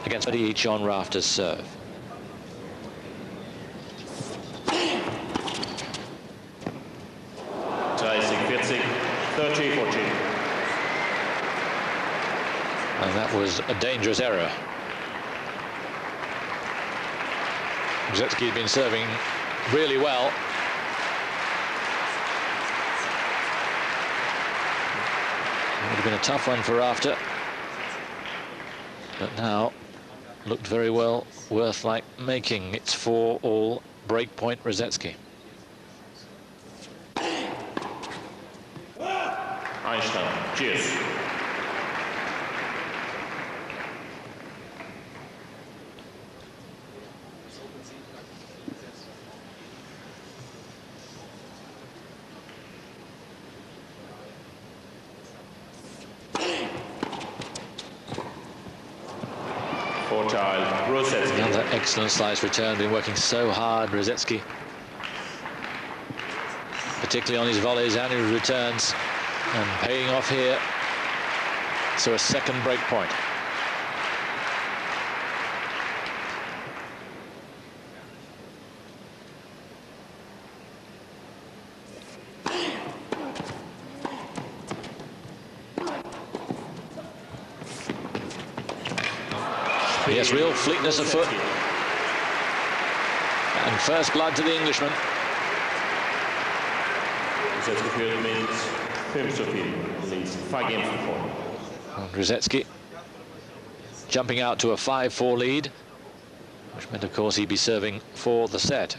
against each on Rafter's serve. And that was a dangerous error. Rusedski had been serving really well. It would have been a tough one for Rafter, but now looked very well worth making. It's 4-all, break point Rusedski. Einstein, cheers. Another excellent slice return. Been working so hard, Rusedski, particularly on his volleys and his returns, and paying off here. So a second break point. Yes, real fleetness of foot. And first blood to the Englishman. And Rusedski jumping out to a 5-4 lead, which meant, of course, he'd be serving for the set.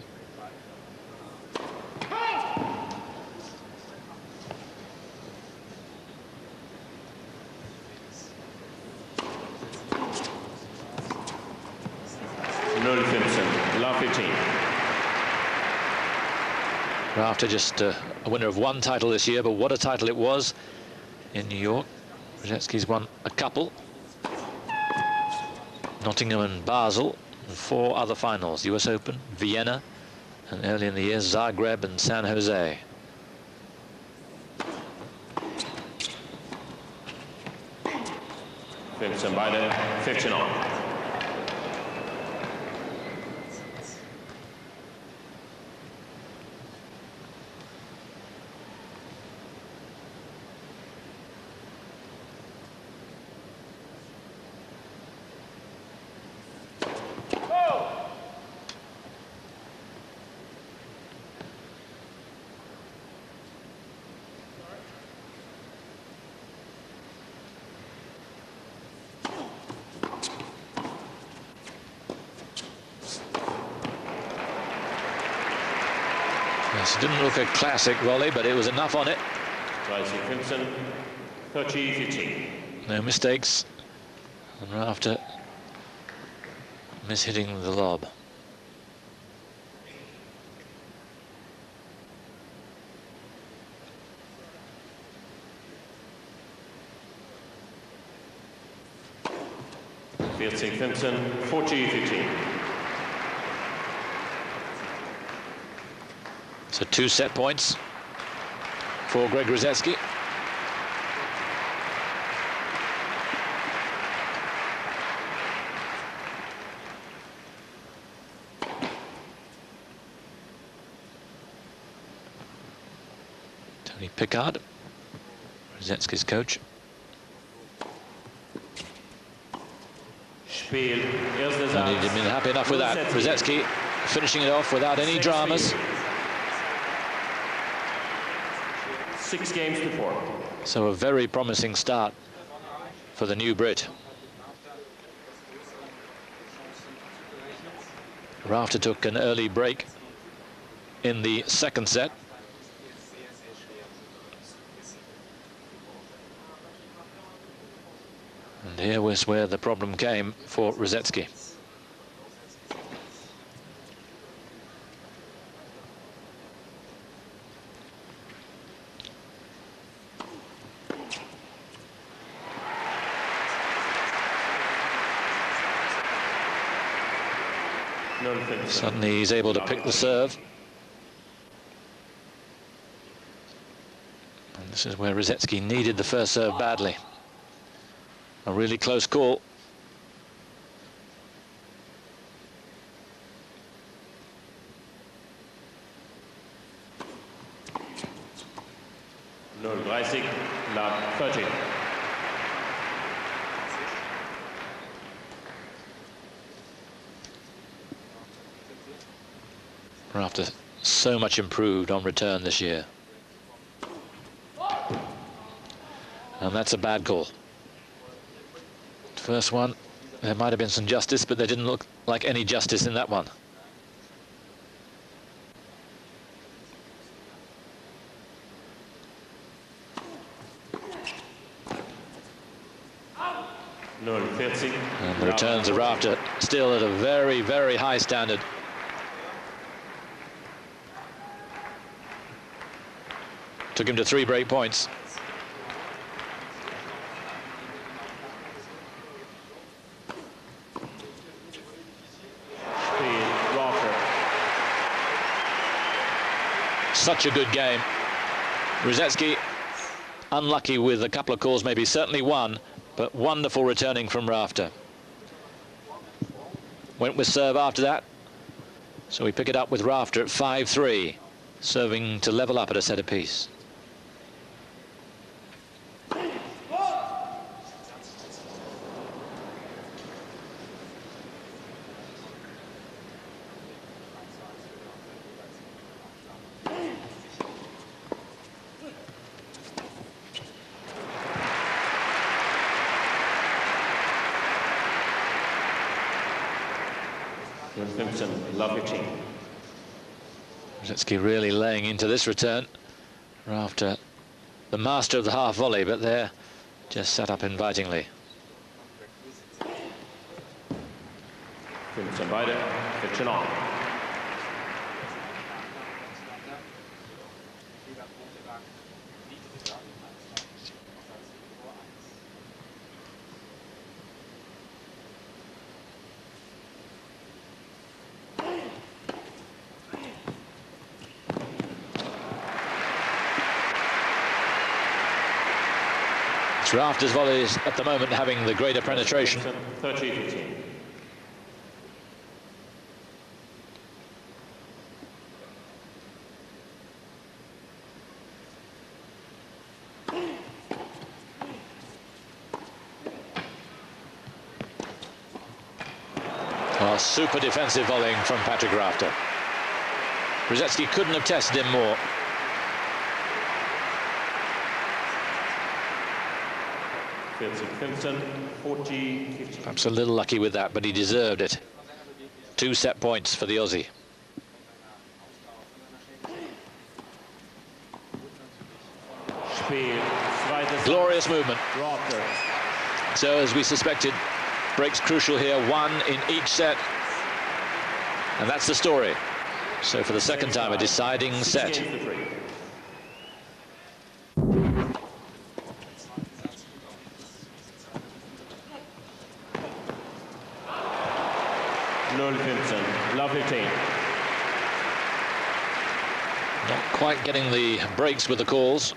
Rafter just a winner of one title this year, but what a title it was in New York. Rusedski's won a couple. Nottingham and Basel, and 4 other finals. US Open, Vienna, and early in the year, Zagreb and San Jose. Vincent beide 15-all. Yes, it didn't look a classic volley, but it was enough on it. 30-15. No mistakes. And Rafter mishitting the lob. Vincent, 40-15. So 2 set points for Greg Rusedski. Tony Pickard, Rusedski's coach. Spiel. And he'd been happy enough with that. Rusedski finishing it off without any dramas. 6 games to 4. So a very promising start for the new Brit. Rafter took an early break in the second set. And here was where the problem came for Rusedski. Suddenly he's able to pick the serve. And this is where Rusedski needed the first serve badly. A really close call. Rafter so much improved on return this year. And that's a bad call. First one, there might have been some justice, but there didn't look like any justice in that one. And the returns of Rafter still at a very, very high standard. Took him to 3 break points. Such a good game. Rusedski unlucky with a couple of calls, maybe certainly one, but wonderful returning from Rafter. Went with serve after that, so we pick it up with Rafter at 5-3, serving to level up at a set apiece. Rusedski really laying into this return. Rafter, the master of the half volley, but there just set up invitingly. Rafter's volleys at the moment having the greater penetration. 30-15. Oh, super defensive volleying from Patrick Rafter. Rusedski couldn't have tested him more. Perhaps a little lucky with that, but he deserved it. 2 set points for the Aussie. Glorious movement. So, as we suspected, breaks crucial here, 1 in each set. And that's the story. So for the second time, a deciding set. Not quite getting the breaks with the calls.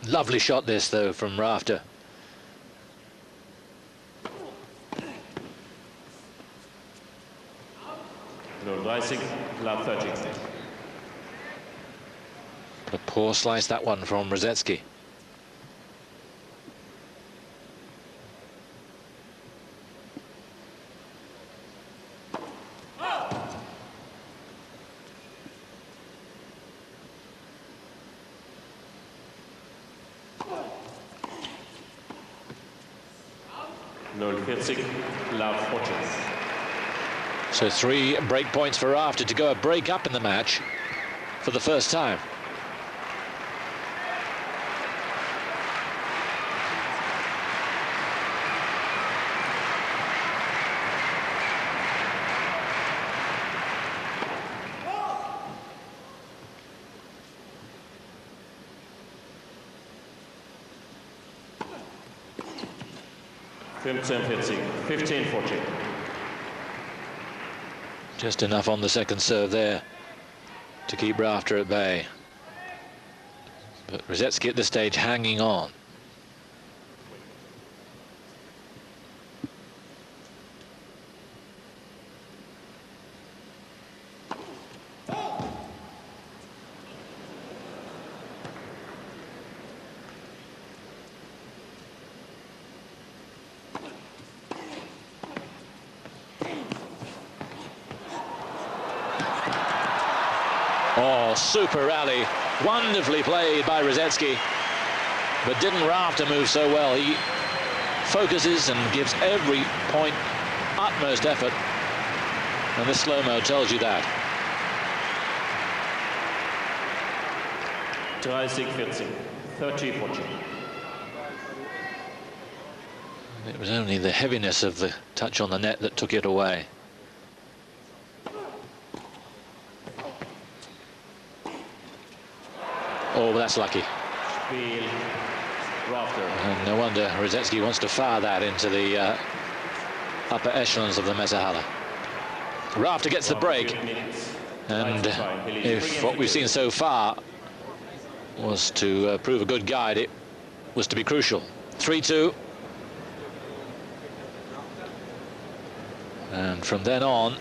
Lovely shot this, though, from Rafter. A poor slice, that one, from Rusedski. So 3 break points for Rafter to go a break up in the match for the first time. Just enough on the second serve there to keep Rafter at bay. But Rusedski at this stage hanging on. Oh, super rally. Wonderfully played by Rusedski. But didn't Rafter move so well? He focuses and gives every point utmost effort. And this slow-mo tells you that. 30-14. 30-14. It was only the heaviness of the touch on the net that took it away. Oh, that's lucky. Spiel, Rafter. And no wonder Rusedski wants to fire that into the upper echelons of the Messerhalle. Rafter gets the break. And if what we've seen so far was to prove a good guide, it was to be crucial. 3-2. And from then on,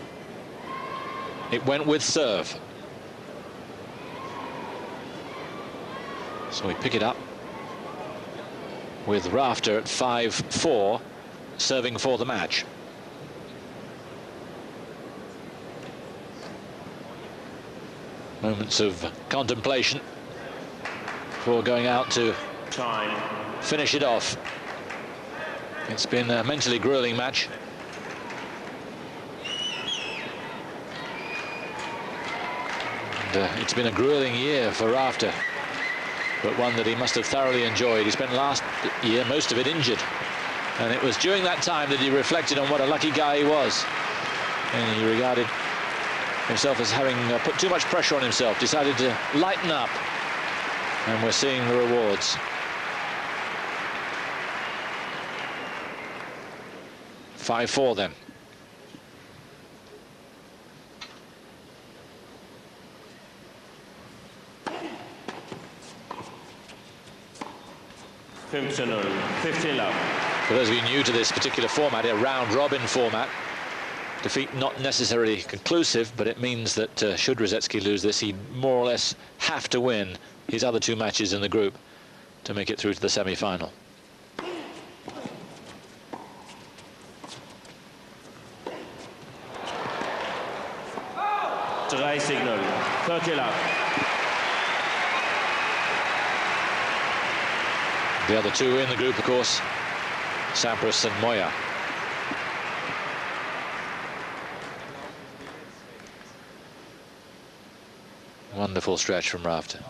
it went with serve. So we pick it up with Rafter at 5-4, serving for the match. Moments of contemplation before going out to finish it off. It's been a mentally grueling match. And it's been a grueling year for Rafter, but one that he must have thoroughly enjoyed. He spent last year most of it injured, and it was during that time that he reflected on what a lucky guy he was, and he regarded himself as having put too much pressure on himself, decided to lighten up, and we're seeing the rewards. 5-4 then. For those of you new to this particular format, a round-robin format, defeat not necessarily conclusive, but it means that should Rusedski lose this, he'd more or less have to win his other two matches in the group to make it through to the semi-final. Signal, 30 love. The other two in the group, of course, Sampras and Moya. Wonderful stretch from Rafter.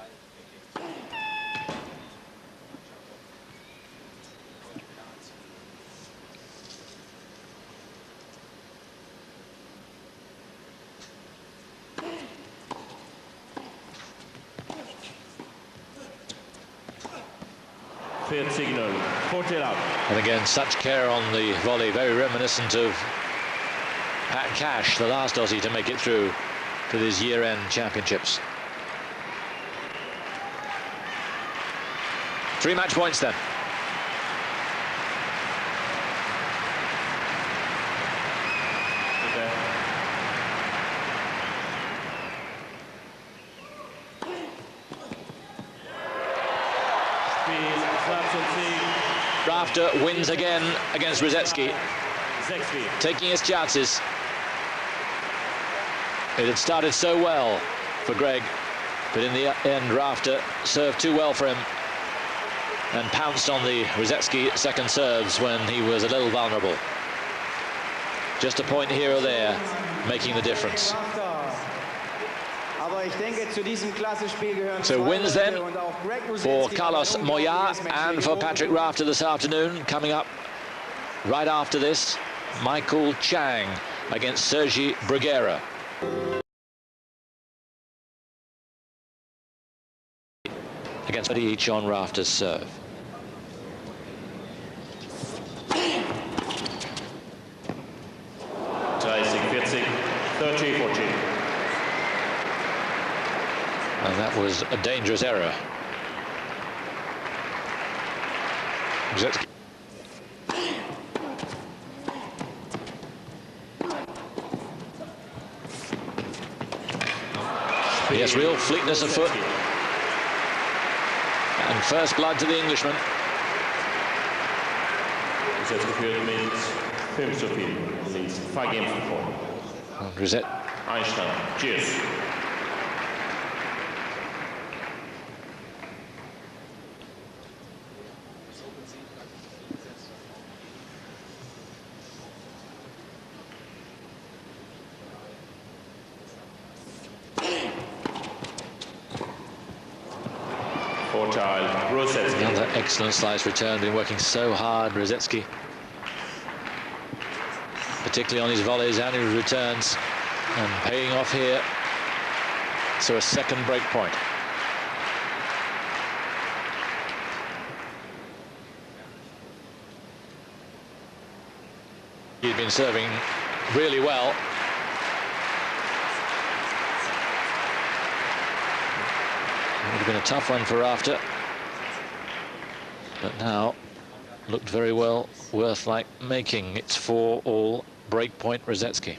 Signal, 40 up. And again, such care on the volley, very reminiscent of Pat Cash, the last Aussie to make it through to these year-end championships. 3 match points then. Rafter wins again against Rusedski, taking his chances. It had started so well for Greg, but in the end Rafter served too well for him and pounced on the Rusedski second serves when he was a little vulnerable. Just a point here or there making the difference. So wins then for Carlos Moya and for Patrick Rafter this afternoon. Coming up right after this, Michael Chang against Sergi Bruguera. Against each on Rafter's serve. And that was a dangerous error. Rusedski. Yes, real fleetness of foot. And first blood to the Englishman. Rusedski means 5 games before. Rosette. Einstein, cheers. child, rusedski. Another excellent slice return. Been working so hard, Rusedski, particularly on his volleys and his returns, and paying off here. So a second break point. He'd been serving really well. It would have been a tough one for Rafter, but now looked very well worth making. It's 4-all break point Rusedski.